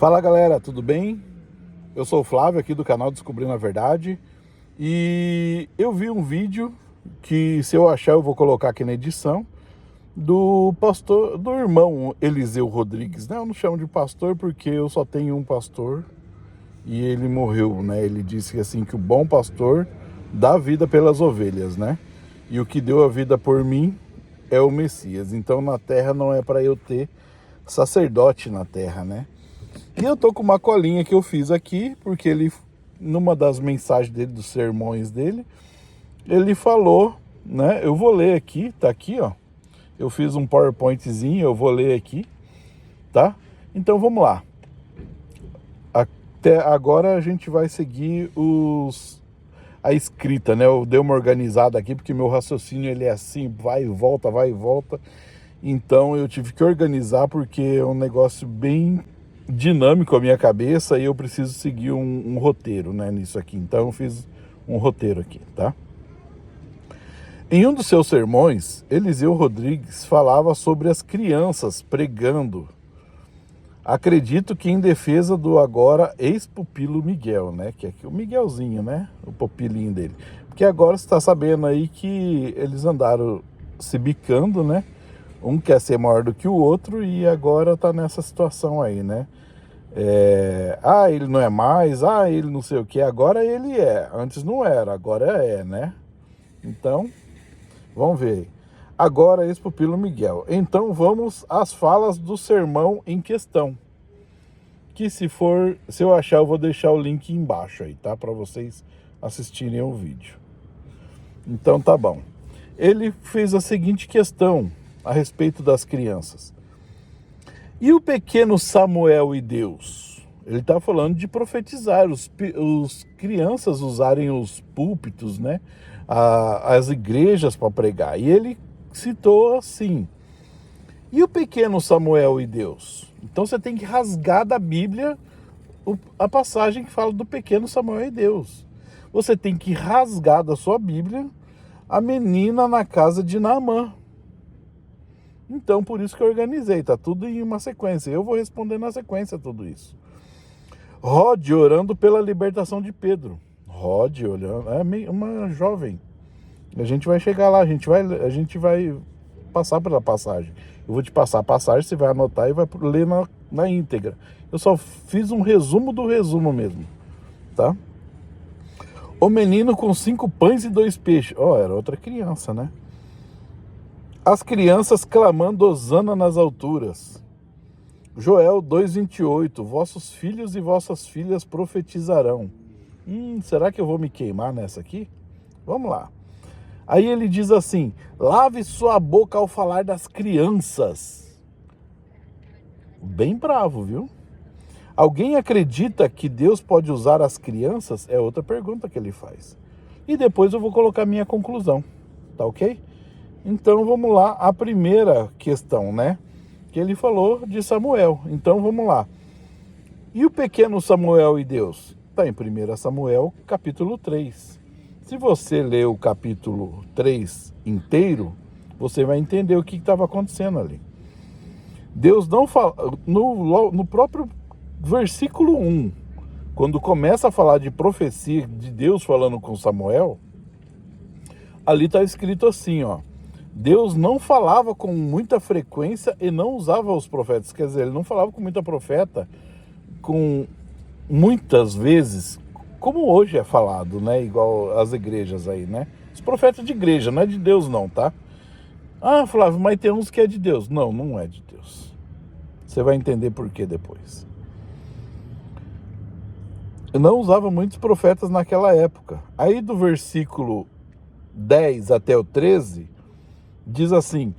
Fala galera, tudo bem? Eu sou o Flávio aqui do canal Descobrindo a Verdade e eu vi um vídeo que, se eu achar, eu vou colocar aqui na edição, do pastor, do irmão Eliseu Rodrigues, né? Eu não chamo de pastor porque eu só tenho um pastor e ele morreu, né? Ele disse assim que o bom pastor dá vida pelas ovelhas, né? E o que deu a vida por mim é o Messias. Então na terra não é para eu ter sacerdote na terra, né? E eu tô com uma colinha que eu fiz aqui, porque ele, numa das mensagens dele, dos sermões dele, ele falou, né? Eu vou ler aqui, tá aqui, ó. Eu fiz um PowerPointzinho, eu vou ler aqui, tá? Então vamos lá. Até agora a gente vai seguir a escrita, né? Eu dei uma organizada aqui, porque meu raciocínio ele é assim, vai e volta, vai e volta. Então eu tive que organizar, porque é um negócio bem dinâmico a minha cabeça e eu preciso seguir um roteiro, né, nisso aqui. Então eu fiz um roteiro aqui, tá? Em um dos seus sermões, Eliseu Rodrigues falava sobre as crianças pregando. Acredito que em defesa do agora ex-pupilo Miguel, né? Que é aqui o Miguelzinho, né? O pupilinho dele. Porque agora você está sabendo aí que eles andaram se bicando, né? Um quer ser maior do que o outro e agora tá nessa situação aí, né? Ele não é mais, ele não sei o que, agora ele é. Antes não era, agora é, né? Então, vamos ver. Agora esse pupilo Miguel. Então vamos às falas do sermão em questão. Que se eu achar, eu vou deixar o link embaixo aí, tá? Para vocês assistirem o vídeo. Então tá bom. Ele fez a seguinte questão a respeito das crianças. E o pequeno Samuel e Deus? Ele está falando de profetizar, os crianças usarem os púlpitos, né? As igrejas para pregar. E ele citou assim: e o pequeno Samuel e Deus? Então você tem que rasgar da Bíblia a passagem que fala do pequeno Samuel e Deus. Você tem que rasgar da sua Bíblia a menina na casa de Naamã. Então, por isso que eu organizei, tá tudo em uma sequência. Eu vou responder na sequência tudo isso. Rod orando pela libertação de Pedro. Rod olhando, é uma jovem. A gente vai chegar lá, a gente vai passar pela passagem. Eu vou te passar a passagem, você vai anotar e vai ler na íntegra. Eu só fiz um resumo do resumo mesmo, tá? O menino com 5 pães e 2 peixes. Era outra criança, né? As crianças clamando hosana nas alturas. Joel 2,28. Vossos filhos e vossas filhas profetizarão. Será que eu vou me queimar nessa aqui? Vamos lá. Aí ele diz assim: lave sua boca ao falar das crianças. Bem bravo, viu? Alguém acredita que Deus pode usar as crianças? É outra pergunta que ele faz. E depois eu vou colocar minha conclusão. Tá ok? Então vamos lá, a primeira questão, né? Que ele falou de Samuel. Então vamos lá. E o pequeno Samuel e Deus? Está em 1 Samuel, capítulo 3. Se você ler o capítulo 3 inteiro, você vai entender o que estava acontecendo ali. Deus não fala. No próprio versículo 1, quando começa a falar de profecia de Deus falando com Samuel, ali está escrito assim, ó. Deus não falava com muita frequência e não usava os profetas. Quer dizer, ele não falava com muita profeta, com muitas vezes, como hoje é falado, né? Igual as igrejas aí, né? Os profetas de igreja, não é de Deus não, tá? Flávio, mas tem uns que é de Deus. Não, não é de Deus. Você vai entender por que depois. Eu não usava muitos profetas naquela época. Aí do versículo 10 até o 13... diz assim: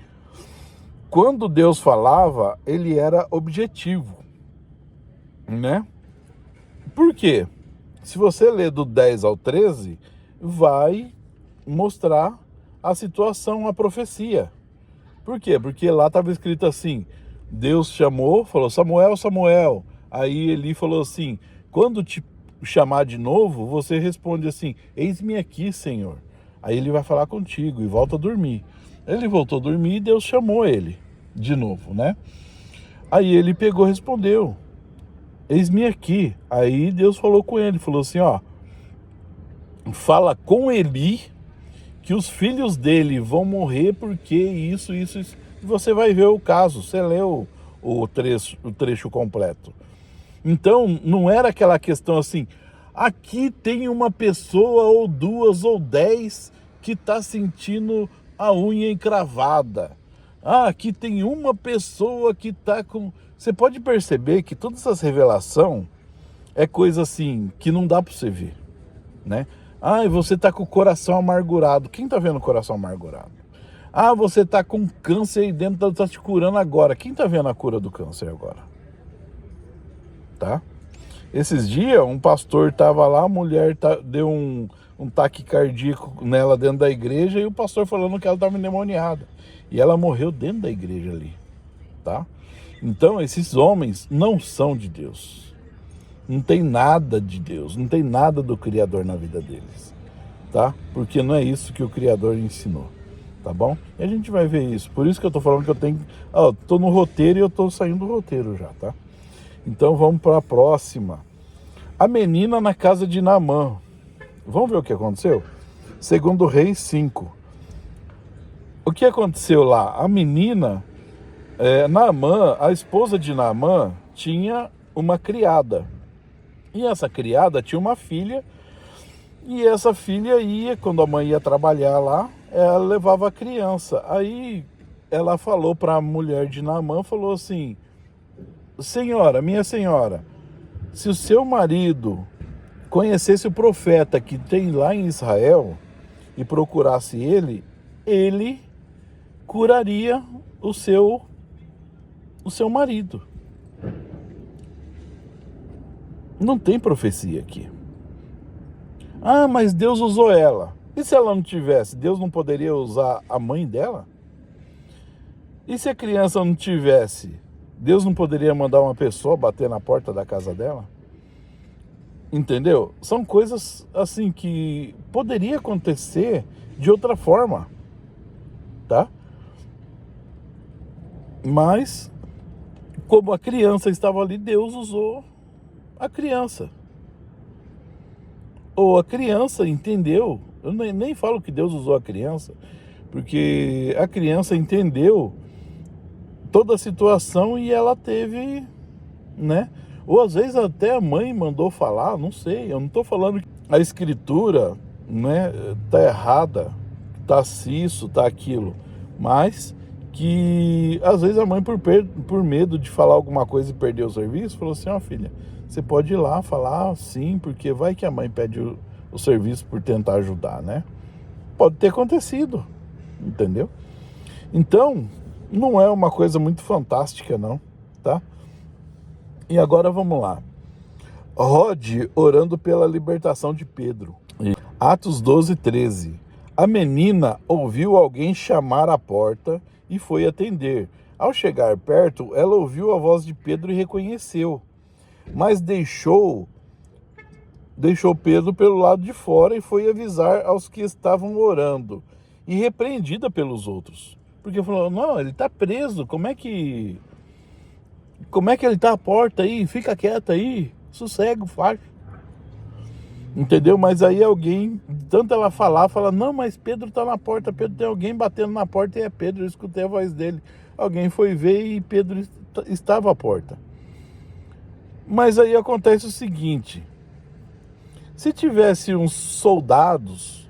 quando Deus falava, ele era objetivo, né? Por quê? Se você ler do 10 ao 13, vai mostrar a situação, a profecia. Por quê? Porque lá estava escrito assim: Deus chamou, falou, Samuel, Samuel. Aí ele falou assim: quando te chamar de novo, você responde assim: eis-me aqui, Senhor. Aí ele vai falar contigo e volta a dormir. Ele voltou a dormir e Deus chamou ele de novo, né? Aí ele pegou e respondeu: eis-me aqui. Aí Deus falou com ele, falou assim, ó, fala com Eli que os filhos dele vão morrer porque isso. E você vai ver o caso, você leu o trecho completo. Então, não era aquela questão assim, aqui tem uma pessoa ou duas ou 10 que está sentindo a unha encravada. Ah, aqui tem uma pessoa que está com... Você pode perceber que toda essa revelação é coisa assim, que não dá para você ver, né? Ah, você está com o coração amargurado. Quem está vendo o coração amargurado? Ah, você está com câncer aí dentro, está te curando agora. Quem está vendo a cura do câncer agora? Tá? Esses dias, um pastor estava lá, a mulher deu um ataque cardíaco nela dentro da igreja e o pastor falando que ela estava endemoniada. E ela morreu dentro da igreja ali, tá? Então, esses homens não são de Deus. Não tem nada de Deus, não tem nada do Criador na vida deles, tá? Porque não é isso que o Criador ensinou, tá bom? E a gente vai ver isso. Por isso que eu tô falando que eu tenho... tô no roteiro e eu tô saindo do roteiro já, tá? Então vamos para a próxima. A menina na casa de Naamã. Vamos ver o que aconteceu? Segundo Reis 5. O que aconteceu lá? A menina, Naamã, a esposa de Naamã, tinha uma criada. E essa criada tinha uma filha. E essa filha ia, quando a mãe ia trabalhar lá, ela levava a criança. Aí ela falou para a mulher de Naamã, falou assim, senhora, minha senhora, se o seu marido conhecesse o profeta que tem lá em Israel e procurasse ele curaria o seu marido. Não tem profecia aqui. Ah, mas Deus usou ela. E se ela não tivesse, Deus não poderia usar a mãe dela? E se a criança não tivesse, Deus não poderia mandar uma pessoa bater na porta da casa dela? Entendeu? São coisas assim que poderia acontecer de outra forma, tá? Mas, como a criança estava ali, Deus usou a criança. Ou a criança entendeu, eu nem falo que Deus usou a criança, porque a criança entendeu toda a situação e ela teve, né? Ou às vezes até a mãe mandou falar, não sei, eu não estou falando que a escritura, né, tá errada, tá isso, tá aquilo, mas que às vezes a mãe por medo de falar alguma coisa e perder o serviço, falou assim, ó filha, você pode ir lá falar sim, porque vai que a mãe pede o serviço por tentar ajudar, né? Pode ter acontecido, entendeu? Então, não é uma coisa muito fantástica não, tá? E agora vamos lá. Rode orando pela libertação de Pedro. Atos 12:13. A menina ouviu alguém chamar à porta e foi atender. Ao chegar perto, ela ouviu a voz de Pedro e reconheceu, mas deixou Pedro pelo lado de fora e foi avisar aos que estavam orando, e repreendida pelos outros. Porque falou, não, ele está preso, como é que ele está à porta aí? Fica quieto aí, sossego, faz. Entendeu? Mas aí alguém, tanto ela fala, não, mas Pedro tá na porta, Pedro, tem alguém batendo na porta e é Pedro, eu escutei a voz dele. Alguém foi ver e Pedro estava à porta. Mas aí acontece o seguinte, se tivesse uns soldados,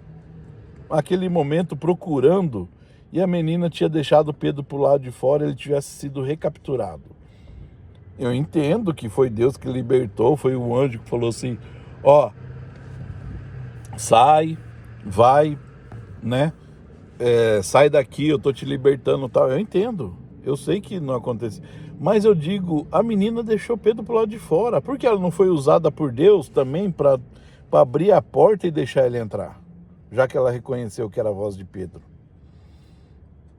naquele momento procurando, e a menina tinha deixado Pedro pro lado de fora, ele tivesse sido recapturado. Eu entendo que foi Deus que libertou, foi o anjo que falou assim, ó, sai, vai, né? Sai daqui, eu tô te libertando e tal. Eu entendo, eu sei que não aconteceu. Mas eu digo, a menina deixou Pedro pro lado de fora. Por que ela não foi usada por Deus também para abrir a porta e deixar ele entrar? Já que ela reconheceu que era a voz de Pedro.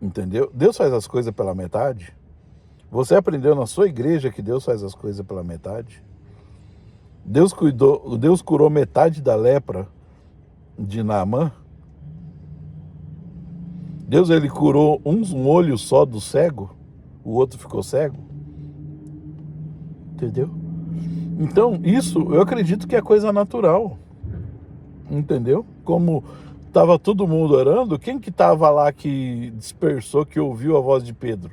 Entendeu? Deus faz as coisas pela metade. Você aprendeu na sua igreja que Deus faz as coisas pela metade? Deus curou metade da lepra de Naamã. Deus, ele curou um olho só do cego, o outro ficou cego. Entendeu? Então, isso eu acredito que é coisa natural, entendeu? Como estava todo mundo orando, quem que estava lá que dispersou, que ouviu a voz de Pedro?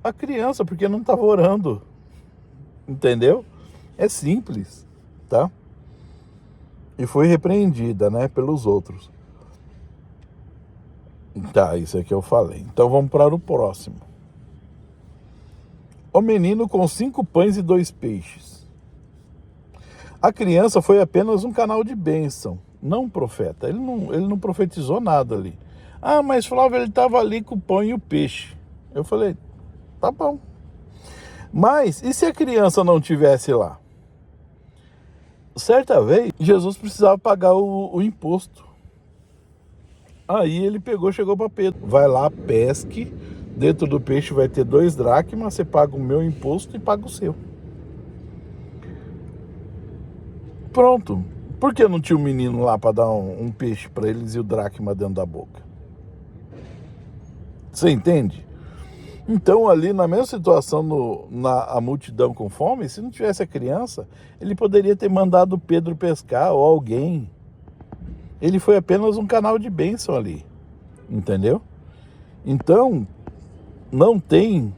A criança, porque não estava orando, entendeu? É simples, tá? E foi repreendida, né, pelos outros. Tá, isso aqui eu falei. Então vamos para o próximo. O menino com 5 pães e 2 peixes. A criança foi apenas um canal de bênção, não um profeta. Ele não profetizou nada ali. Ah, mas Flávio, ele estava ali com o pão e o peixe. Eu falei, tá bom. Mas, e se a criança não tivesse lá? Certa vez, Jesus precisava pagar o imposto. Aí ele chegou para Pedro. Vai lá, pesque. Dentro do peixe vai ter 2 dracmas. Você paga o meu imposto e paga o seu. Pronto. Por que não tinha um menino lá para dar um peixe para eles e o dracma dentro da boca? Você entende? Então, ali na mesma situação, a multidão com fome, se não tivesse a criança, ele poderia ter mandado Pedro pescar ou alguém. Ele foi apenas um canal de bênção ali, entendeu? Então, não tem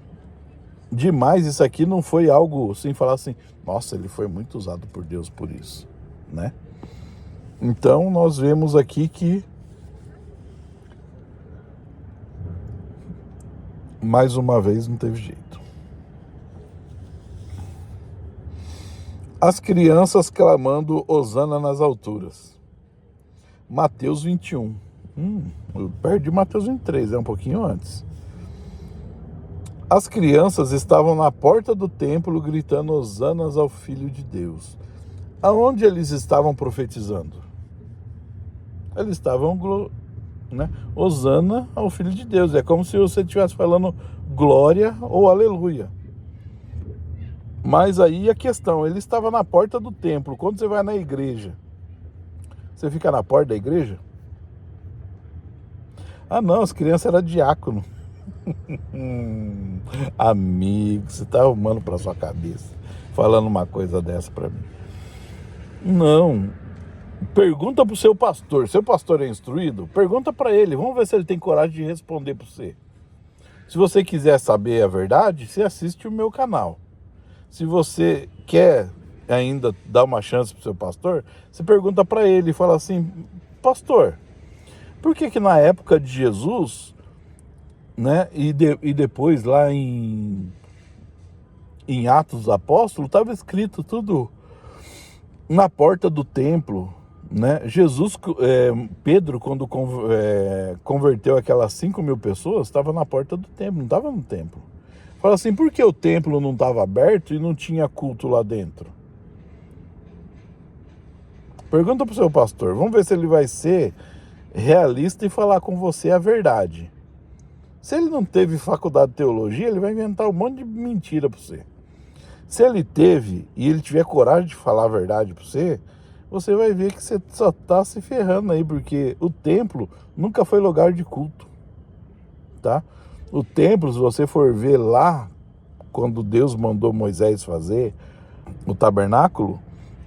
demais, isso aqui não foi algo sem falar assim, nossa, ele foi muito usado por Deus por isso, né? Então, nós vemos aqui que mais uma vez não teve jeito. As crianças clamando Hosana nas alturas. Mateus 21. Eu perdi Mateus 23, é um pouquinho antes. As crianças estavam na porta do templo gritando Hosanas ao Filho de Deus. Aonde eles estavam profetizando? Eles estavam, né? Hosana ao Filho de Deus. É como se você estivesse falando glória ou aleluia. Mas aí a questão, ele estava na porta do templo. Quando você vai na igreja, você fica na porta da igreja? Ah não, as crianças eram diácono. Amigo, você tá arrumando pra sua cabeça falando uma coisa dessa pra mim. Não. Pergunta pro seu pastor. Seu pastor é instruído? Pergunta pra ele. Vamos ver se ele tem coragem de responder pra você. Se você quiser saber a verdade, você assiste o meu canal. Se você quer ainda dar uma chance pro seu pastor, você pergunta pra ele e fala assim, pastor, por que na época de Jesus, né, e depois lá em Atos dos Apóstolos, estava escrito tudo na porta do templo, né? Pedro, quando converteu aquelas 5.000 pessoas, estava na porta do templo, não estava no templo. Fala assim, por que o templo não estava aberto e não tinha culto lá dentro? Pergunta para o seu pastor, vamos ver se ele vai ser realista e falar com você a verdade. Se ele não teve faculdade de teologia, ele vai inventar um monte de mentira para você. Se ele teve e ele tiver coragem de falar a verdade para você, você vai ver que você só está se ferrando aí, porque o templo nunca foi lugar de culto, tá? O templo, se você for ver lá, quando Deus mandou Moisés fazer o tabernáculo,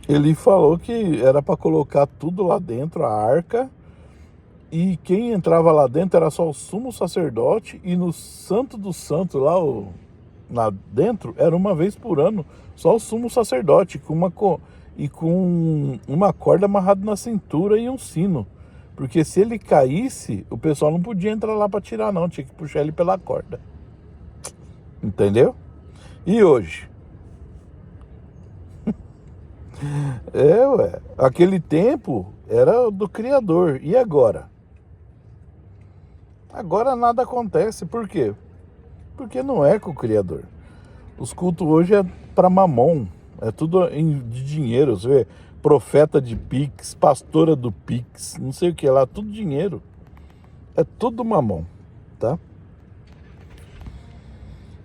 ele falou que era para colocar tudo lá dentro, a arca, e quem entrava lá dentro era só o sumo sacerdote, e no Santo dos Santos, lá dentro, era uma vez por ano, só o sumo sacerdote, com uma corda amarrada na cintura e um sino. Porque se ele caísse, o pessoal não podia entrar lá para tirar não, tinha que puxar ele pela corda. Entendeu? E hoje? Aquele tempo era do Criador. E agora? Agora nada acontece. Por quê? Porque não é com o Criador. Os cultos hoje é para mamon. É tudo de dinheiro. Você vê, profeta de Pix, pastora do Pix, não sei o que lá, tudo dinheiro. É tudo mamon, tá?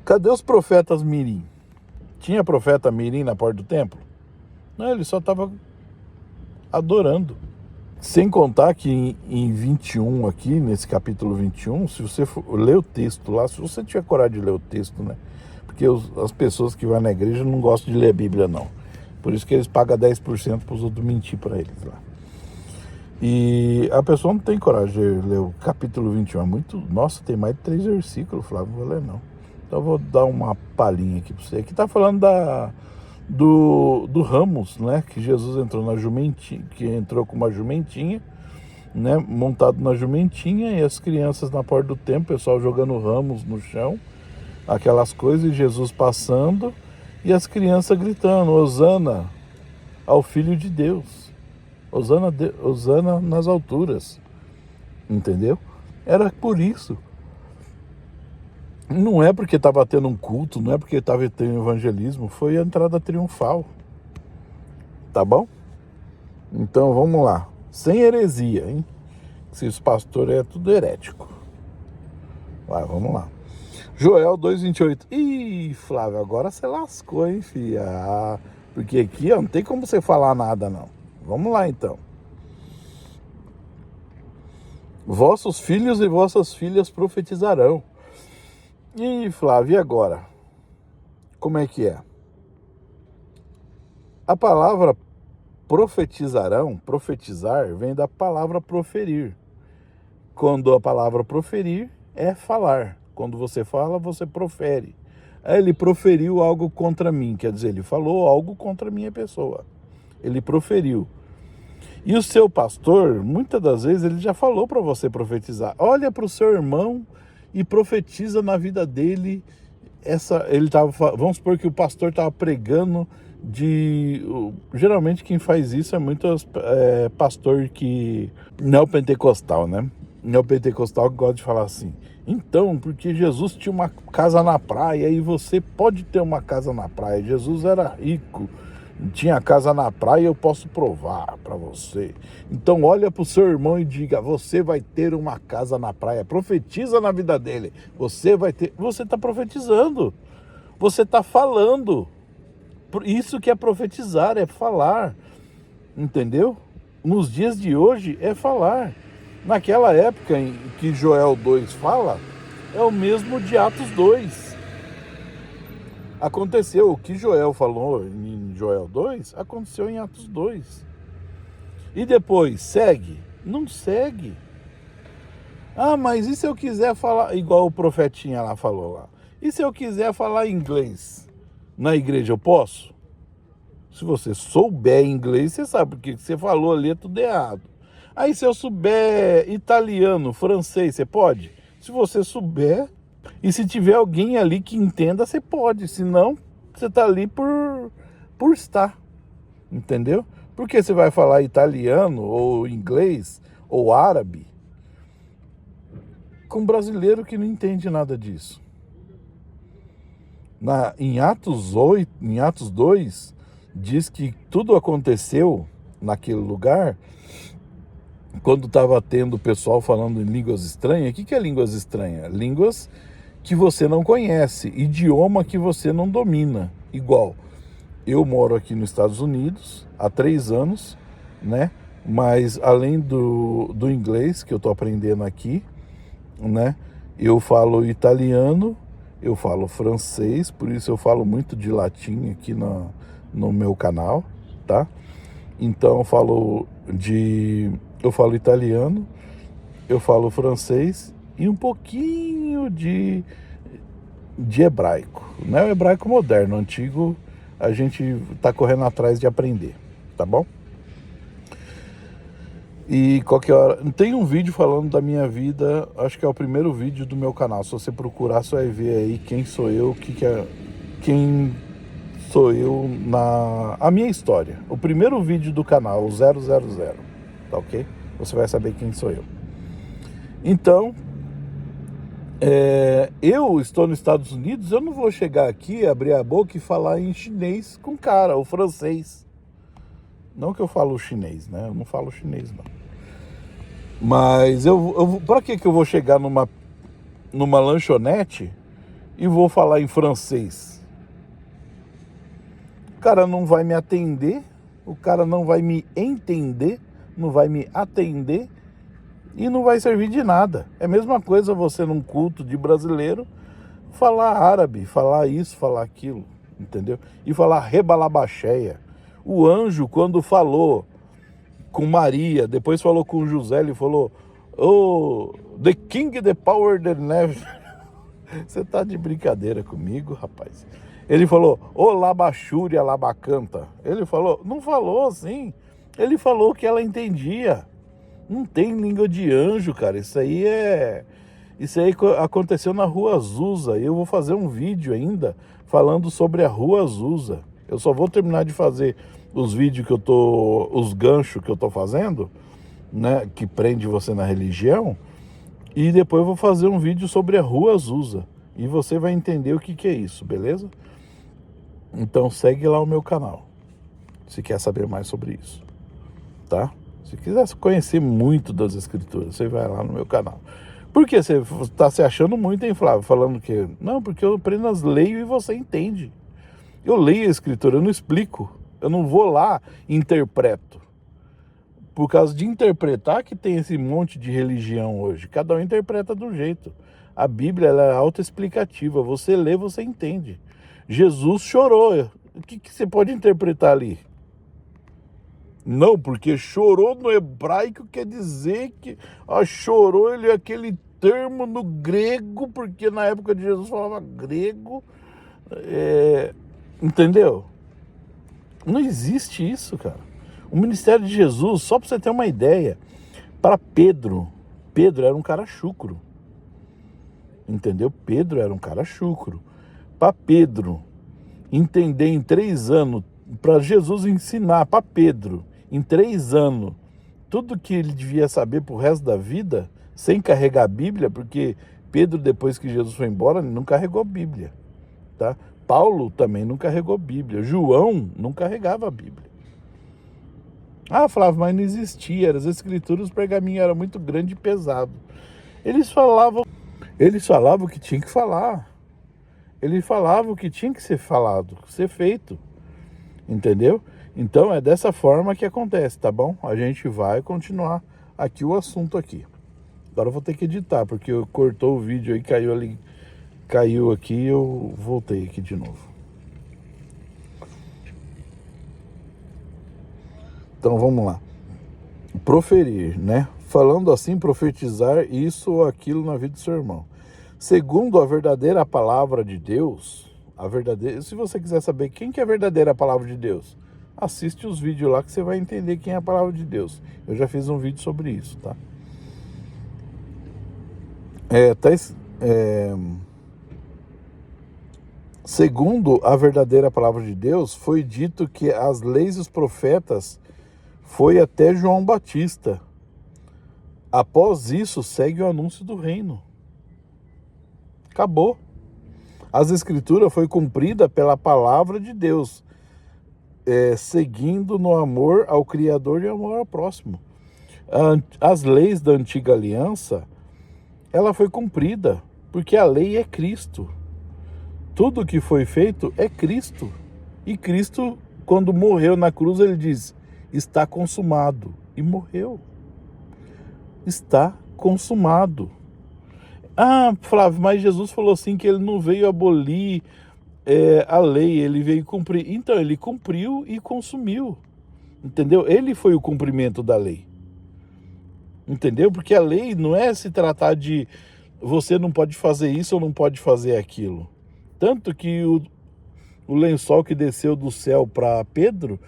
Cadê os profetas mirim? Tinha profeta mirim na porta do templo? Não, ele só estava adorando. Sem contar que em 21 aqui, nesse capítulo 21, se você for ler o texto lá, se você tiver coragem de ler o texto, né? porque as pessoas que vão na igreja não gostam de ler a Bíblia, não. Por isso que eles pagam 10% para os outros mentir para eles lá. E a pessoa não tem coragem de ler o capítulo 21. É muito... Nossa, tem mais de 3 versículos, Flávio, não vou ler não. Então eu vou dar uma palhinha aqui para você. Aqui está falando do ramos, né? Que Jesus entrou na jumentinha, que entrou com uma jumentinha, né? Montado na jumentinha, e as crianças na porta do templo, o pessoal jogando ramos no chão, aquelas coisas, e Jesus passando, e as crianças gritando: Hosana ao Filho de Deus, Hosana nas alturas, entendeu? Era por isso. Não é porque estava tendo um culto, não é porque estava tendo evangelismo, foi a entrada triunfal, tá bom? Então vamos lá, sem heresia, hein? Se os pastores é tudo herético. Vai, vamos lá. Joel 2,28. Ih, Flávio, agora você lascou, hein, filha? Porque aqui, ó, não tem como você falar nada, não. Vamos lá, então. Vossos filhos e vossas filhas profetizarão. Ih, Flávio, e agora? Como é que é? A palavra profetizarão, profetizar, vem da palavra proferir. Quando a palavra proferir é falar. Quando você fala, você profere. Ele proferiu algo contra mim, quer dizer, ele falou algo contra a minha pessoa. Ele proferiu. E o seu pastor, muitas das vezes, ele já falou para você profetizar. Olha para o seu irmão e profetiza na vida dele. Vamos supor que o pastor estava pregando geralmente quem faz isso é muito pastor que neopentecostal, né? Neopentecostal que gosta de falar assim: então, porque Jesus tinha uma casa na praia e você pode ter uma casa na praia. Jesus era rico, tinha casa na praia, eu posso provar para você. Então olha para o seu irmão e diga: você vai ter uma casa na praia. Profetiza na vida dele. Você vai ter. Você está profetizando. Você está falando. Isso que é profetizar, é falar. Entendeu? Nos dias de hoje é falar. Naquela época em que Joel 2 fala, é o mesmo de Atos 2. Aconteceu o que Joel falou em Joel 2, aconteceu em Atos 2. E depois, segue? Não segue. Ah, mas e se eu quiser falar, igual o profetinha lá falou lá? E se eu quiser falar inglês na igreja, eu posso? Se você souber inglês, você sabe, porque você falou ali é tudo errado. Aí se eu souber italiano, francês, você pode? Se você souber, e se tiver alguém ali que entenda, você pode. Senão, você tá ali por estar. Entendeu? Porque você vai falar italiano, ou inglês, ou árabe, com um brasileiro que não entende nada disso. Em Atos 2, diz que tudo aconteceu naquele lugar quando estava tendo o pessoal falando em línguas estranhas. O que é línguas estranhas? Línguas que você não conhece, idioma que você não domina. Igual, eu moro aqui nos Estados Unidos há 3 anos, né? Mas além do inglês que eu estou aprendendo aqui, né? Eu falo italiano, eu falo francês, por isso eu falo muito de latim aqui no meu canal, tá? Então eu falo italiano, eu falo francês e um pouquinho de hebraico. Não é o hebraico moderno, antigo a gente está correndo atrás de aprender, tá bom? E qualquer hora... Tem um vídeo falando da minha vida, acho que é o primeiro vídeo do meu canal. Se você procurar, você vai ver aí quem sou eu, quem sou eu a minha história. O primeiro vídeo do canal, o 000, tá ok? Você vai saber quem sou eu. Então, eu estou nos Estados Unidos, eu não vou chegar aqui, abrir a boca e falar em chinês com cara, ou francês. Não que eu falo chinês, né? Eu não falo chinês, não. Mas pra que eu vou chegar numa lanchonete e vou falar em francês? O cara não vai me atender, o cara não vai me entender, não vai me atender e não vai servir de nada. É a mesma coisa você num culto de brasileiro falar árabe, falar isso, falar aquilo, entendeu? E falar rebalabaxéia. O anjo, quando falou com Maria, depois falou com José, ele falou, oh, the king, the power, the never. Você tá de brincadeira comigo, rapaz? Ele falou, ô labachúria, labacanta. Ele falou, não falou assim. Ele falou que ela entendia. Não tem língua de anjo, cara. Isso aí aconteceu na Rua Azusa. Eu vou fazer um vídeo ainda falando sobre a Rua Azusa. Eu só vou terminar de fazer os vídeos os ganchos que eu tô fazendo, né, que prende você na religião, e depois eu vou fazer um vídeo sobre a Rua Azusa. E você vai entender o que é isso, beleza? Então segue lá o meu canal, se quer saber mais sobre isso, tá? Se quiser conhecer muito das escrituras, você vai lá no meu canal. Por que você está se achando muito, hein, Flávio? Falando que... Não, porque eu apenas leio e você entende. Eu leio a escritura, eu não explico. Eu não vou lá e interpreto. Por causa de interpretar que tem esse monte de religião hoje. Cada um interpreta de um jeito. A Bíblia, ela é autoexplicativa. Você lê, você entende. Jesus chorou. O que você pode interpretar ali? Não, porque chorou no hebraico quer dizer que... chorou, ele é aquele termo no grego, porque na época de Jesus falava grego. Entendeu? Não existe isso, cara. O ministério de Jesus, só para você ter uma ideia, para Pedro era um cara chucro. Entendeu? Pedro era um cara chucro. Para Pedro entender em 3 anos, para Jesus ensinar para Pedro, em 3 anos, tudo que ele devia saber pro resto da vida, sem carregar a Bíblia, porque Pedro, depois que Jesus foi embora, não carregou a Bíblia, tá? Paulo também não carregou a Bíblia. João não carregava a Bíblia. Flávio, mas não existia. As escrituras, o pergaminho era muito grande e pesado. Eles falavam o que tinha que falar. Eles falavam o que tinha que ser falado, ser feito. Entendeu? Então é dessa forma que acontece, tá bom? A gente vai continuar aqui o assunto aqui. Agora eu vou ter que editar, porque cortou o vídeo aí, caiu aqui e eu voltei aqui de novo. Então vamos lá. Proferir, né? Falando assim, profetizar isso ou aquilo na vida do seu irmão. Segundo a verdadeira palavra de Deus, se você quiser saber quem que é a verdadeira palavra de Deus, assiste os vídeos lá que você vai entender quem é a palavra de Deus. Eu já fiz um vídeo sobre isso, tá? Segundo a verdadeira palavra de Deus, foi dito que as leis e os profetas foi até João Batista. Após isso, segue o anúncio do reino. Acabou. As escrituras foi cumprida pela palavra de Deus, seguindo no amor ao Criador e amor ao próximo. As leis da antiga aliança, ela foi cumprida, porque a lei é Cristo. Tudo que foi feito é Cristo. E Cristo, quando morreu na cruz, ele diz, está consumado. E morreu. Está consumado. Flávio, mas Jesus falou assim que ele não veio abolir a lei, ele veio cumprir. Então, ele cumpriu e consumiu. Entendeu? Ele foi o cumprimento da lei. Entendeu? Porque a lei não é se tratar de você não pode fazer isso ou não pode fazer aquilo. Tanto que o lençol que desceu do céu para Pedro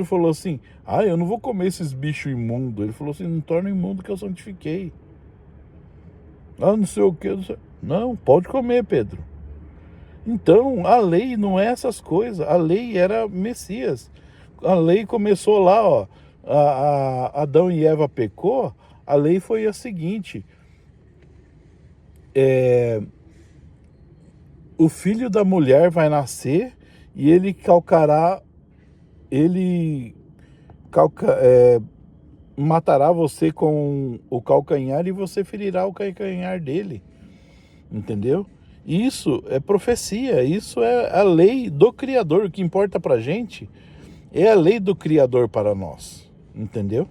falou assim, eu não vou comer esses bichos imundos. Ele falou assim, não torna imundo que eu santifiquei. Não sei o que. Não, pode comer, Pedro. Então, a lei não é essas coisas. A lei era Messias. A lei começou lá, Adão e Eva pecou. A lei foi a seguinte. O filho da mulher vai nascer e ele matará você com o calcanhar e você ferirá o calcanhar dele. Entendeu? Isso é profecia, isso é a lei do Criador. O que importa pra gente é a lei do Criador para nós. Entendeu?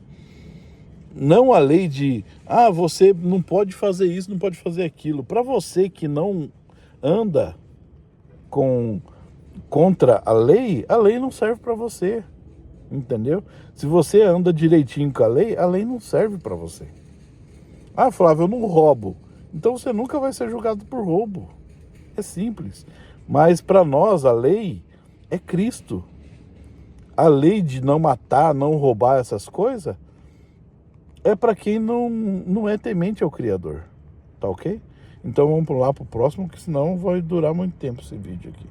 Não a lei de, você não pode fazer isso, não pode fazer aquilo. Para você que não anda contra a lei não serve para você, entendeu? Se você anda direitinho com a lei não serve para você. Ah, Flávio, eu não roubo. Então você nunca vai ser julgado por roubo. É simples. Mas para nós a lei é Cristo. A lei de não matar, não roubar essas coisas é para quem não é temente ao Criador. Tá ok? Então vamos pular pro próximo, que senão vai durar muito tempo esse vídeo aqui.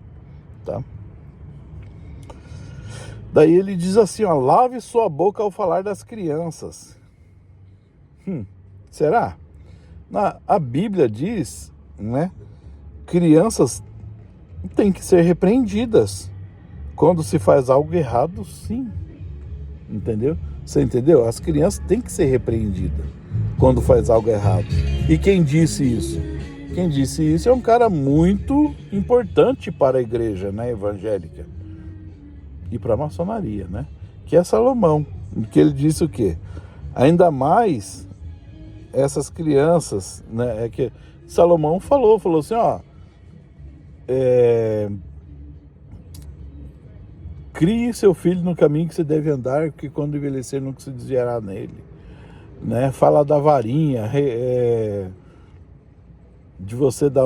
Tá? Daí ele diz assim, ó, lave sua boca ao falar das crianças. Será? A Bíblia diz, né? Crianças têm que ser repreendidas. Quando se faz algo errado, sim. Entendeu? Você entendeu? As crianças têm que ser repreendidas quando faz algo errado. E quem disse isso? Quem disse isso é um cara muito importante para a igreja, né, evangélica. E para a maçonaria, né? Que é Salomão. Que ele disse o quê? Ainda mais essas crianças, né? É que Salomão falou assim, ó, crie seu filho no caminho que você deve andar, que quando envelhecer nunca se desviará nele, né? Fala da varinha, de você dar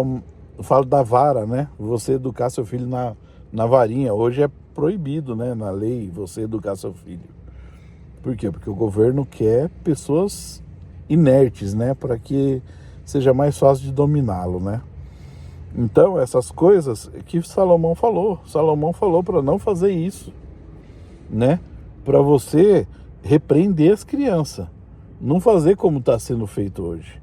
fala da vara, né? Você educar seu filho na varinha. Hoje é proibido, né? Na lei, você educar seu filho. Por quê? Porque o governo quer pessoas inertes, né? Para que seja mais fácil de dominá-lo, né? Então, essas coisas que Salomão falou para não fazer isso, né? Para você repreender as crianças, não fazer como está sendo feito hoje,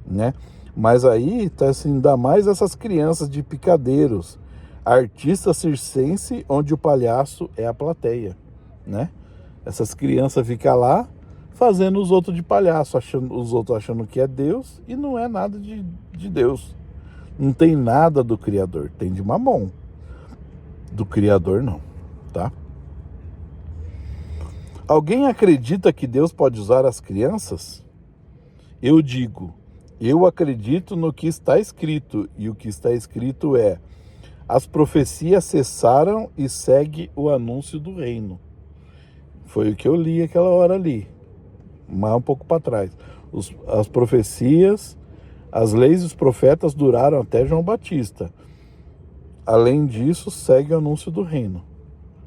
né? Mas aí tá assim, ainda mais essas crianças de picadeiros, artista circense, onde o palhaço é a plateia, né? Essas crianças ficam lá fazendo os outros de palhaço, os outros achando que é Deus e não é nada de Deus. Não tem nada do Criador, tem de Mamon. Do Criador não, tá? Alguém acredita que Deus pode usar as crianças? Eu digo, eu acredito no que está escrito, e o que está escrito é: as profecias cessaram e segue o anúncio do reino. Foi o que eu li aquela hora ali, mais um pouco para trás. As profecias, as leis e os profetas duraram até João Batista. Além disso, segue o anúncio do reino.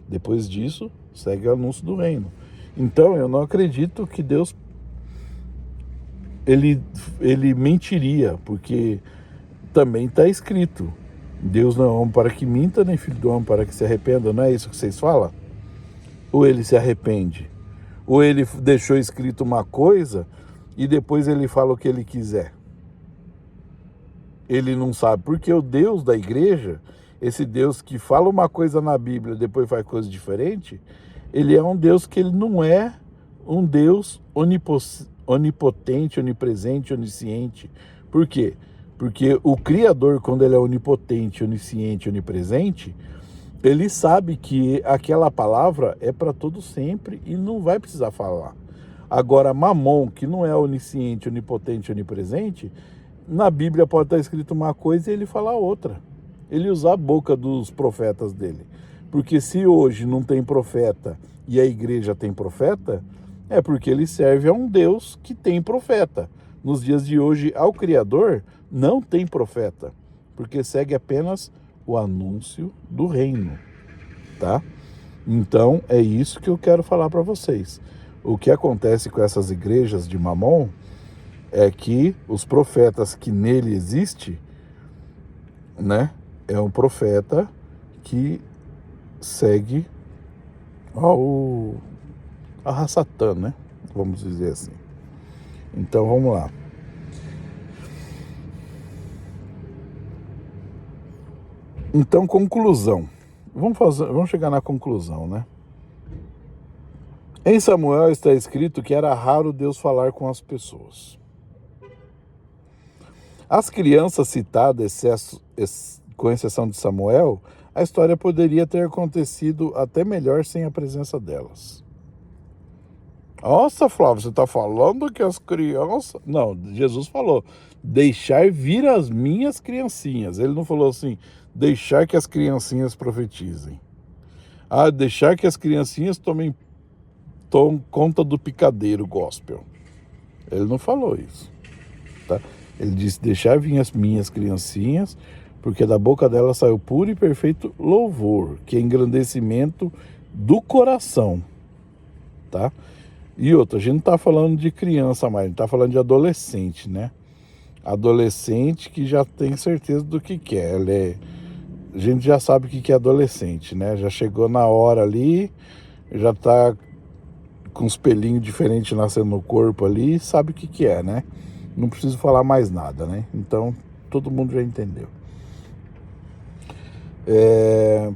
Depois disso, segue o anúncio do reino. Então, eu não acredito que Deus ele mentiria, porque também está escrito: Deus não é homem para que minta, nem filho do homem para que se arrependa. Não é isso que vocês falam? Ou ele se arrepende? Ou ele deixou escrito uma coisa e depois ele fala o que ele quiser? Ele não sabe, porque o Deus da igreja, esse Deus que fala uma coisa na Bíblia e depois faz coisa diferente, ele é um Deus que ele não é um Deus onipotente, onipresente, onisciente. Por quê? Porque o Criador, quando ele é onipotente, onisciente, onipresente, ele sabe que aquela palavra é para todo sempre e não vai precisar falar. Agora, Mamon, que não é onisciente, onipotente, onipresente, na Bíblia pode estar escrito uma coisa e ele falar outra. Ele usar a boca dos profetas dele. Porque se hoje não tem profeta e a igreja tem profeta, é porque ele serve a um Deus que tem profeta. Nos dias de hoje, ao Criador, não tem profeta, porque segue apenas o anúncio do reino, tá? Então, é isso que eu quero falar para vocês. O que acontece com essas igrejas de Mamon é que os profetas que nele existe, né, é um profeta que segue a Rassatã, né? Vamos dizer assim. Então, vamos lá. Então, conclusão. Vamos chegar na conclusão, né? Em Samuel está escrito que era raro Deus falar com as pessoas. As crianças citadas, com exceção de Samuel, a história poderia ter acontecido até melhor sem a presença delas. Nossa, Flávio, você está falando que as crianças... Não, Jesus falou, deixar vir as minhas criancinhas. Ele não falou assim, deixar que as criancinhas profetizem. Ah, deixar que as criancinhas tomem conta do picadeiro gospel. Ele não falou isso, tá? Ele disse, deixar vir as minhas criancinhas, porque da boca dela saiu puro e perfeito louvor, que é engrandecimento do coração, tá? E outra, a gente não tá falando de criança mais, a gente tá falando de adolescente, né? Adolescente que já tem certeza do que quer. A gente já sabe o que é adolescente, né? Já chegou na hora ali, já tá com uns pelinhos diferentes nascendo no corpo ali, sabe o que é, né? Não preciso falar mais nada, né? Então, todo mundo já entendeu.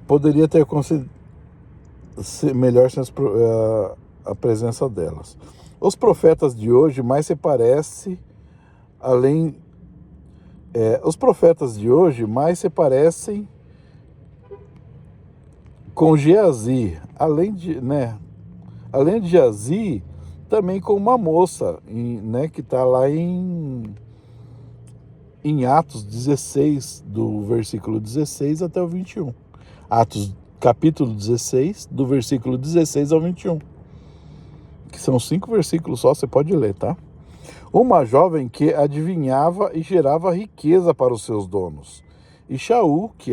Poderia ter melhor sem a presença delas. Os profetas de hoje mais se parecem, os profetas de hoje mais se parecem com Geazi, além de Geazi, também com uma moça, né, que está lá em Atos 16, do versículo 16 até o 21. Atos, capítulo 16, do versículo 16 ao 21. Que são 5 versículos só, você pode ler, tá? Uma jovem que adivinhava e gerava riqueza para os seus donos. E Shaul, que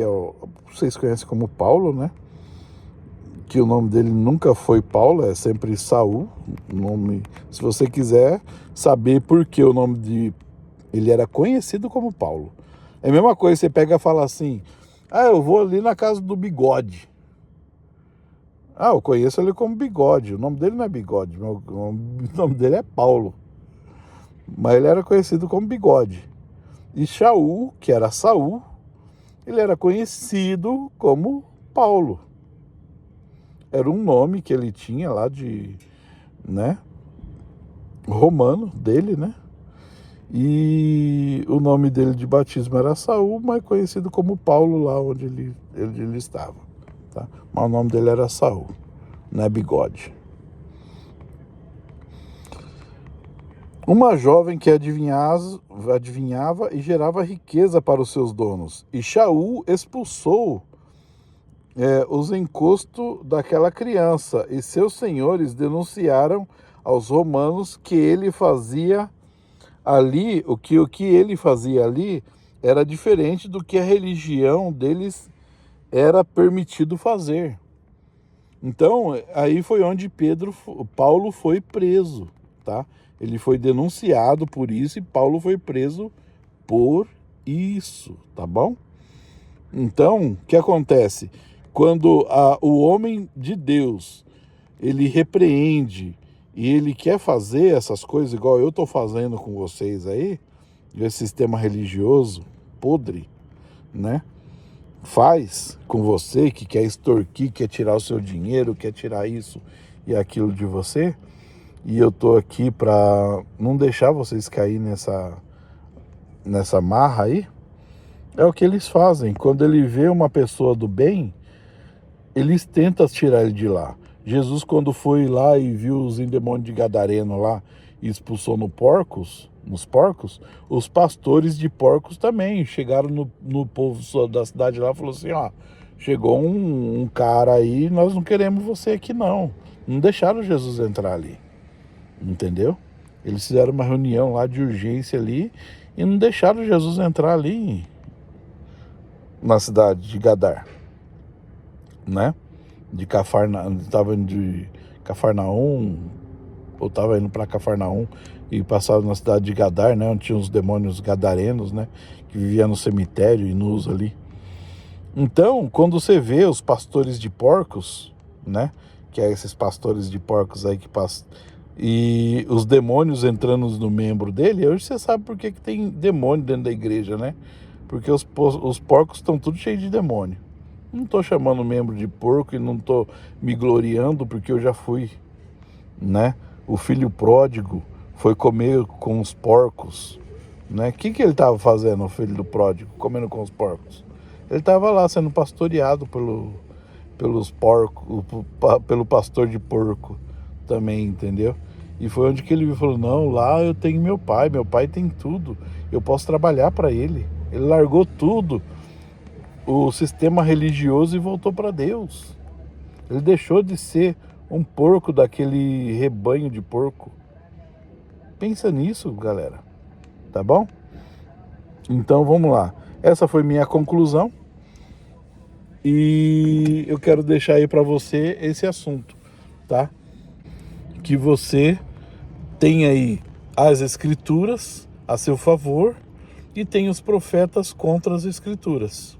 vocês conhecem como Paulo, né? Que o nome dele nunca foi Paulo, é sempre Saul. Se você quiser saber por que o nome ele era conhecido como Paulo. É a mesma coisa, você pega e fala assim, eu vou ali na casa do Bigode. Eu conheço ele como Bigode, o nome dele não é Bigode, o nome dele é Paulo. Mas ele era conhecido como Bigode. E Shaul, que era Saul, ele era conhecido como Paulo. Era um nome que ele tinha lá romano dele, né? E o nome dele de batismo era Saul, mas conhecido como Paulo lá onde ele estava, tá? Mas o nome dele era Saul, não é Bigode. Uma jovem que adivinhava e gerava riqueza para os seus donos. E Shaul expulsou os encostos daquela criança, e seus senhores denunciaram aos romanos que ele fazia ali, o que ele fazia ali era diferente do que a religião deles era permitido fazer. Então, aí foi onde Paulo foi preso, tá? Ele foi denunciado por isso e Paulo foi preso por isso, tá bom? Então, o que acontece? Quando o homem de Deus, ele repreende e ele quer fazer essas coisas igual eu estou fazendo com vocês aí, esse sistema religioso podre, né? Faz com você que quer extorquir, quer tirar o seu dinheiro, quer tirar isso e aquilo de você, e eu tô aqui para não deixar vocês cair nessa marra aí. É o que eles fazem. Quando ele vê uma pessoa do bem, eles tentam tirar ele de lá. Jesus, quando foi lá e viu os endemônios de Gadareno lá e expulsou nos porcos, os pastores de porcos também chegaram no povo da cidade lá e falaram assim, chegou um cara aí, nós não queremos você aqui não. Não deixaram Jesus entrar ali, entendeu? Eles fizeram uma reunião lá de urgência ali e não deixaram Jesus entrar ali na cidade de Gadar, né? Estava indo de Cafarnaum, ou estava indo para Cafarnaum e passava na cidade de Gadar, né? Onde tinha os demônios gadarenos, né? Que viviam no cemitério e nus ali. Então, quando você vê os pastores de porcos, né? Que é esses pastores de porcos aí que passam, e os demônios entrando no membro dele, hoje você sabe por que tem demônio dentro da igreja, né? Porque os porcos estão tudo cheios de demônio. Não estou chamando membro de porco e não estou me gloriando porque eu já fui, né? O filho pródigo foi comer com os porcos, né? O que ele estava fazendo, o filho do pródigo, comendo com os porcos? Ele estava lá sendo pastoreado pelos porcos, pelo pastor de porco também, entendeu? E foi onde que ele falou, não, lá eu tenho meu pai tem tudo, eu posso trabalhar para ele. Ele largou tudo, o sistema religioso, e voltou para Deus. Ele deixou de ser um porco daquele rebanho de porco. Pensa nisso, galera, tá bom? Então vamos lá. Essa foi minha conclusão. E eu quero deixar aí para você esse assunto, tá? Que você tem aí as escrituras a seu favor e tem os profetas contra as escrituras,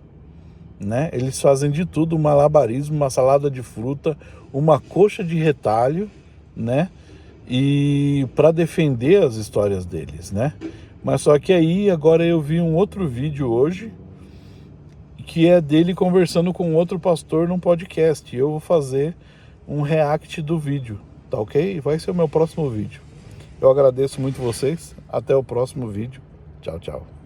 né? Eles fazem de tudo, um malabarismo, uma salada de fruta, uma coxa de retalho, né? E para defender as histórias deles, né? Mas só que aí agora eu vi um outro vídeo hoje que é dele conversando com outro pastor num podcast. Eu vou fazer um react do vídeo, tá ok? Vai ser o meu próximo vídeo. Eu agradeço muito vocês. Até o próximo vídeo. Tchau, tchau.